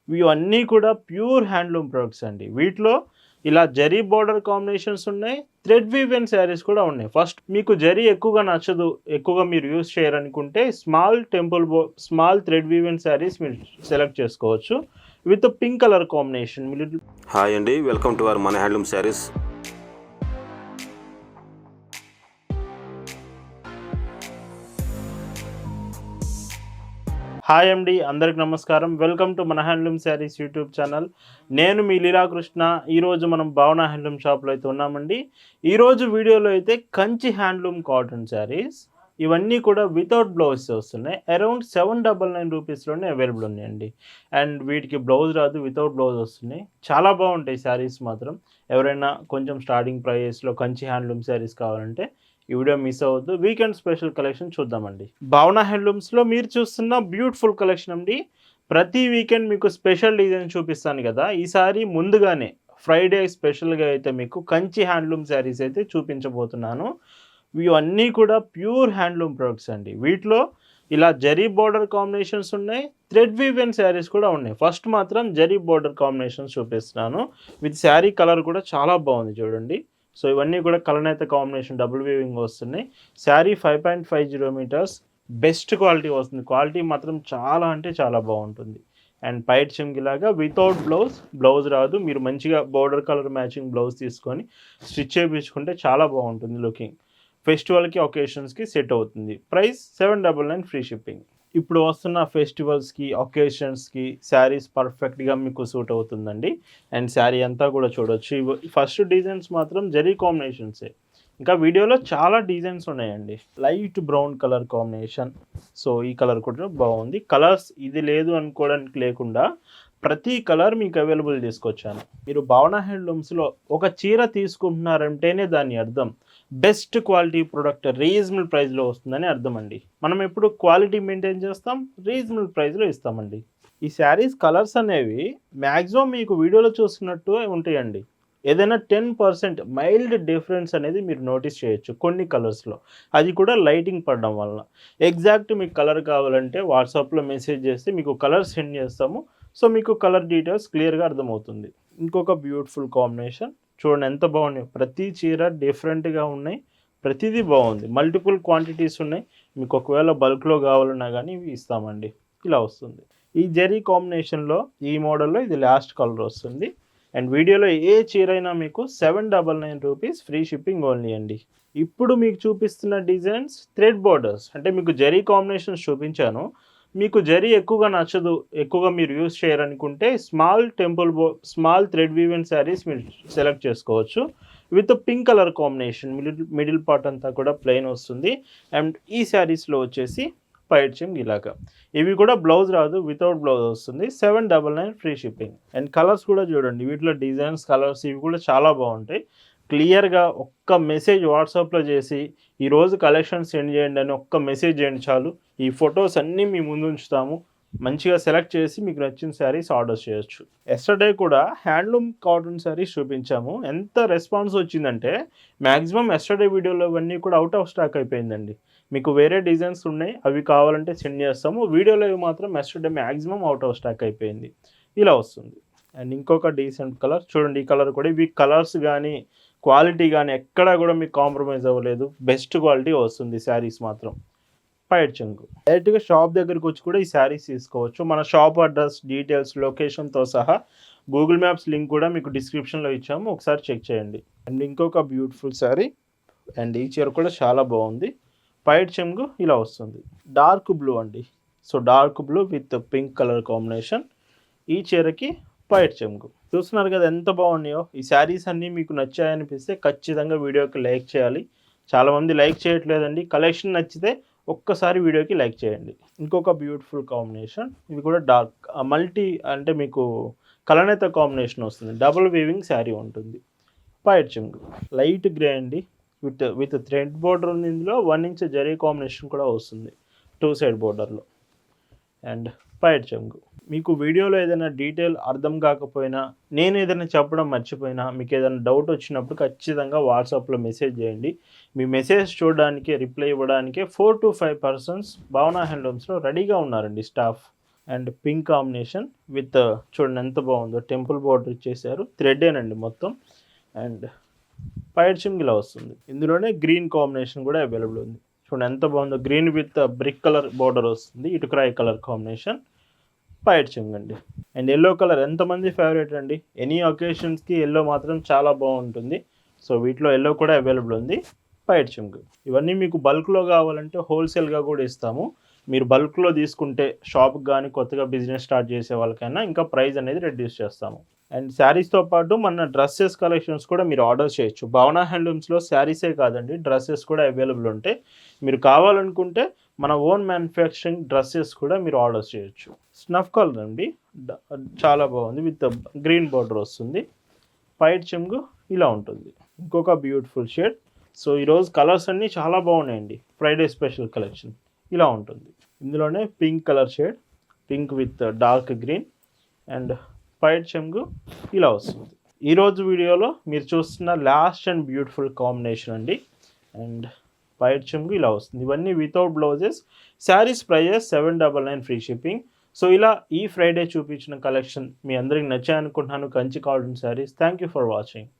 ఇవన్నీ కూడా pure handloom products అండి. వీటిలో ఇలా జరీ బోర్డర్ కాంబినేషన్స్ ఉన్నాయి. థ్రెడ్ వీవెన్ శారీస్ కూడా ఉన్నాయి. ఫస్ట్ మీకు జరీ ఎక్కువగా నచ్చదు, ఎక్కువగా మీరు యూజ్ చేయరనుకుంటే స్మాల్ థ్రెడ్ వీవెన్ శారీస్ మీరు సెలెక్ట్ చేసుకోవచ్చు. With pink colour combination. Hi అండి, వెల్కమ్ టు అవర్ మన హ్యాండ్లూమ్ శారీస్. హాయ్ అండి, అందరికి నమస్కారం. వెల్కమ్ టు మన హ్యాండ్లూమ్ శారీస్ యూట్యూబ్ ఛానల్. నేను మీ లీలాకృష్ణ. ఈరోజు మనం భావన హ్యాండ్లూమ్ షాప్లో అయితే ఉన్నామండి. ఈరోజు వీడియోలో అయితే కంచి హ్యాండ్లూమ్ కాటన్ శారీస్, ఇవన్నీ కూడా వితౌట్ బ్లౌజ్ వస్తున్నాయి. అరౌండ్ 799 రూపీస్లోనే అవైలబుల్ ఉన్నాయండి. అండ్ వీటికి బ్లౌజ్ రాదు, వితౌట్ బ్లౌజ్ వస్తున్నాయి. చాలా బాగుంటాయి శారీస్ మాత్రం. ఎవరైనా కొంచెం స్టార్టింగ్ ప్రైస్లో కంచి హ్యాండ్లూమ్ శారీస్ కావాలంటే ఈ వీడియో మిస్ అవ్వద్దు. వీకెండ్ స్పెషల్ కలెక్షన్ చూద్దామండి. భావన హ్యాండ్లూమ్స్లో మీరు చూస్తున్న బ్యూటిఫుల్ కలెక్షన్ అండి. ప్రతి వీకెండ్ మీకు స్పెషల్ డిజైన్ చూపిస్తాను కదా, ఈసారి ముందుగానే ఫ్రైడే స్పెషల్గా అయితే మీకు కంచి హ్యాండ్లూమ్ శారీస్ అయితే చూపించబోతున్నాను. ఇవన్నీ కూడా ప్యూర్ హ్యాండ్లూమ్ ప్రొడక్ట్స్ అండి. వీటిలో ఇలా జరీ బోర్డర్ కాంబినేషన్స్ ఉన్నాయి, థ్రెడ్ వీవెన్ శారీస్ కూడా ఉన్నాయి. ఫస్ట్ మాత్రం జరీ బోర్డర్ కాంబినేషన్స్ చూపిస్తున్నాను. విత్ శారీ కలర్ కూడా చాలా బాగుంది చూడండి. సో ఇవన్నీ కూడా కలనేత కాంబినేషన్ డబుల్ వీవింగ్ వస్తున్నాయి. శారీ 5.50 మీటర్స్, బెస్ట్ క్వాలిటీ వస్తుంది. క్వాలిటీ మాత్రం చాలా అంటే చాలా బాగుంటుంది. అండ్ పైట్ చెంగిలాగా వితౌట్ బ్లౌజ్ రాదు. మీరు మంచిగా బోర్డర్ కలర్ మ్యాచింగ్ బ్లౌజ్ తీసుకొని స్టిచ్ చేయించుకుంటే చాలా బాగుంటుంది లుకింగ్. ఫెస్టివల్కి ఒకేషన్స్కి సెట్ అవుతుంది. Price 799 free shipping. ఇప్పుడు వస్తున్న ఫెస్టివల్స్కి ఒకేషన్స్కి శారీస్ పర్ఫెక్ట్గా మీకు సూట్ అవుతుందండి. అండ్ శారీ అంతా కూడా చూడొచ్చు. ఫస్ట్ డిజైన్స్ మాత్రం జరీ కాంబినేషన్సే. ఇంకా వీడియోలో చాలా డిజైన్స్ ఉన్నాయండి. Light brown colour combination. So ఈ కలర్ కూడా బాగుంది. కలర్స్ ఇది లేదు అనుకోవడానికి లేకుండా ప్రతి కలర్ మీకు అవైలబుల్ తీసుకొచ్చాను. మీరు భావన హ్యాండ్లూమ్స్లో ఒక చీర తీసుకుంటున్నారంటేనే దాని అర్థం బెస్ట్ క్వాలిటీ ప్రోడక్ట్ రీజనబుల్ ప్రైస్లో వస్తుందని అర్థం అండి. మనం ఎప్పుడు క్వాలిటీ మెయింటైన్ చేస్తాం, రీజనబుల్ ప్రైస్లో ఇస్తామండి. ఈ శారీస్ కలర్స్ అనేవి మ్యాక్సిమం మీకు వీడియోలో చూస్తున్నట్టు ఉంటాయండి. ఏదైనా 10% మైల్డ్ డిఫరెన్స్ అనేది మీరు నోటీస్ చేయొచ్చు కొన్ని కలర్స్లో. అది కూడా లైటింగ్ పడడం వలన. ఎగ్జాక్ట్ మీకు కలర్ కావాలంటే వాట్సాప్లో మెసేజ్ చేస్తే మీకు కలర్ సెండ్ చేస్తాము. సో మీకు కలర్ డీటెయిల్స్ క్లియర్గా అర్థమవుతుంది. ఇంకొక బ్యూటిఫుల్ కాంబినేషన్ చూడండి ఎంత బాగున్నాయి. ప్రతి చీర డిఫరెంట్గా ఉన్నాయి, ప్రతిదీ బాగుంది. మల్టిపుల్ క్వాంటిటీస్ ఉన్నాయి. మీకు ఒకవేళ బల్క్లో కావాలన్నా కానీ ఇవి ఇస్తామండి. ఇలా వస్తుంది. ఈ జరీ కాంబినేషన్లో ఈ మోడల్లో ఇది లాస్ట్ కలర్ వస్తుంది. అండ్ వీడియోలో ఏ చీర అయినా మీకు 799 రూపీస్ ఫ్రీ షిప్పింగ్ ఓన్లీ అండి. ఇప్పుడు మీకు చూపిస్తున్న డిజైన్స్ థ్రెడ్ బోర్డర్స్. అంటే మీకు జరీ కాంబినేషన్స్ చూపించాను. మీకు జరీ ఎక్కువగా నచ్చదు, ఎక్కువగా మీరు యూజ్ చేయరనుకుంటే స్మాల్ థ్రెడ్ వీవెన్ శారీస్ మీరు సెలెక్ట్ చేసుకోవచ్చు. With pink colour combination. Middle part అంతా కూడా ప్లెయిన్ వస్తుంది. అండ్ ఈ శారీస్లో వచ్చేసి పైట్ చెంగ్ ఇలాగా. ఇవి కూడా బ్లౌజ్ రాదు, వితౌట్ బ్లౌజ్ వస్తుంది. 799 ఫ్రీ షిప్పింగ్. అండ్ కలర్స్ కూడా చూడండి, వీటిలో డిజైన్స్ కలర్స్ ఇవి కూడా చాలా బాగుంటాయి. క్లియర్గా ఒక్క మెసేజ్ వాట్సాప్లో చేసి ఈరోజు కలెక్షన్ సెండ్ చేయండి అని ఒక్క మెసేజ్ చేయండి చాలు. ఈ ఫొటోస్ అన్నీ మీ ముందు ఉంచుతాము. మంచిగా సెలెక్ట్ చేసి మీకు నచ్చిన శారీస్ ఆర్డర్ చేయొచ్చు. ఎస్టర్డే కూడా హ్యాండ్లూమ్ కాటన్ శారీస్ చూపించాము. ఎంత రెస్పాన్స్ వచ్చిందంటే మ్యాక్సిమం ఎస్టర్డే వీడియోలో ఇవన్నీ కూడా అవుట్ ఆఫ్ స్టాక్ అయిపోయిందండి. మీకు వేరే డిజైన్స్ ఉన్నాయి, అవి కావాలంటే సెండ్ చేస్తాము. వీడియోలో ఇవి మాత్రం yesterday maximum out of stock అయిపోయింది. ఇలా వస్తుంది. అండ్ ఇంకొక డీసెంట్ కలర్ చూడండి. ఈ కలర్ కూడా ఇవి కలర్స్ కానీ క్వాలిటీ కానీ ఎక్కడా కూడా మీకు కాంప్రమైజ్ అవ్వలేదు. బెస్ట్ క్వాలిటీ వస్తుంది శారీస్ మాత్రం. పైట్ చెంగు. డైరెక్ట్గా షాప్ దగ్గరికి వచ్చి కూడా ఈ శారీస్ తీసుకోవచ్చు. మన షాప్ అడ్రస్ డీటెయిల్స్ లొకేషన్తో సహా గూగుల్ మ్యాప్స్ లింక్ కూడా మీకు డిస్క్రిప్షన్లో ఇచ్చాము, ఒకసారి చెక్ చేయండి. అండ్ ఇంకొక బ్యూటిఫుల్ శారీ. అండ్ ఈ చీర కూడా చాలా బాగుంది. పైట్ చెంగు ఇలా వస్తుంది. డార్క్ బ్లూ అండి. So dark blue with pink colour combination. ఈ చీరకి పైట్ చెంగు. చూస్తున్నారు కదా ఎంత బాగున్నాయో. ఈ శారీస్ అన్నీ మీకు నచ్చాయనిపిస్తే ఖచ్చితంగా వీడియోకి లైక్ చేయాలి. చాలామంది లైక్ చేయట్లేదండి. కలెక్షన్ నచ్చితే ఒక్కసారి వీడియోకి లైక్ చేయండి. ఇంకొక బ్యూటిఫుల్ కాంబినేషన్. ఇది కూడా డార్క్ మల్టీ అంటే మీకు కలనేత కాంబినేషన్ వస్తుంది. డబుల్ వీవింగ్ శారీ ఉంటుంది. పైట్ చెంగు లైట్ గ్రే అండి. విత్ థ్రెడ్ బోర్డర్ ఉంది. ఇందులో 1 ఇంచ్ జరీ కాంబినేషన్ కూడా వస్తుంది 2 సైడ్ బోర్డర్లో. అండ్ పైట్ చెంగు. మీకు వీడియోలో ఏదైనా డీటెయిల్ అర్థం కాకపోయినా, నేను ఏదైనా చెప్పడం మర్చిపోయినా, మీకు ఏదైనా డౌట్ వచ్చినప్పుడు ఖచ్చితంగా వాట్సాప్లో మెసేజ్ చేయండి. మీ మెసేజ్ చూడడానికి రిప్లై ఇవ్వడానికి 4 to 5 పర్సన్స్ భావన హ్యాండ్లూమ్స్లో రెడీగా ఉన్నారండి staff. And pink combination with చూడండి ఎంత బాగుందో, టెంపుల్ బార్డర్ ఇచ్చేసారు, థ్రెడ్డేనండి మొత్తం. అండ్ పైడ్ చింగ్ ఇలా వస్తుంది. ఇందులోనే గ్రీన్ కాంబినేషన్ కూడా అవైలబుల్ ఉంది. చూడండి ఎంత బాగుందో, green with brick colour border వస్తుంది, ఇటుకరాయి కలర్ కాంబినేషన్, పైడ్ చింగ్ అండి. అండ్ ఎల్లో కలర్ ఎంతమంది ఫేవరెట్ అండి, ఎనీ ఒకేషన్స్కి ఎల్లో మాత్రం చాలా బాగుంటుంది. సో వీటిలో ఎల్లో కూడా అవైలబుల్ ఉంది, పైడ్ చింగ్. ఇవన్నీ మీకు బల్క్లో కావాలంటే హోల్సేల్గా కూడా ఇస్తాము. మీరు బల్క్లో తీసుకుంటే షాప్కి కానీ కొత్తగా బిజినెస్ స్టార్ట్ చేసే వాళ్ళకైనా ఇంకా ప్రైస్ అనేది రెడ్యూస్ చేస్తాము. అండ్ శారీస్తో పాటు మన డ్రెస్సెస్ కలెక్షన్స్ కూడా మీరు ఆర్డర్ చేయొచ్చు. భావన హ్యాండ్లూమ్స్లో శారీసే కాదండి, డ్రెస్సెస్ కూడా అవైలబుల్ ఉంటాయి. మీరు కావాలనుకుంటే మన ఓన్ మ్యానుఫ్యాక్చరింగ్ డ్రెస్సెస్ కూడా మీరు ఆర్డర్ చేయొచ్చు. స్నఫ్ కలర్ అండి, చాలా బాగుంది, విత్ గ్రీన్ బార్డర్ వస్తుంది, పైడ్ చింగు ఇలా ఉంటుంది. ఇంకొక బ్యూటిఫుల్ షేడ్. సో ఈరోజు కలర్స్ అన్నీ చాలా బాగున్నాయండి, ఫ్రైడే స్పెషల్ కలెక్షన్ ఇలా ఉంటుంది. ఇందులోనే pink colour shade, pink with dark green and పైడ్ చెంగు ఇలా వస్తుంది. ఈరోజు వీడియోలో మీరు చూస్తున్న లాస్ట్ అండ్ బ్యూటిఫుల్ కాంబినేషన్ అండి. అండ్ పైడ్ చెంగు ఇలా వస్తుంది. ఇవన్నీ without blouses. Saris prices 799 free shipping. So ఇలా ఈ ఫ్రైడే చూపించిన కలెక్షన్ మీ అందరికి నచ్చాయనుకుంటున్నాను. Kanchi cotton saris. Thank you for watching.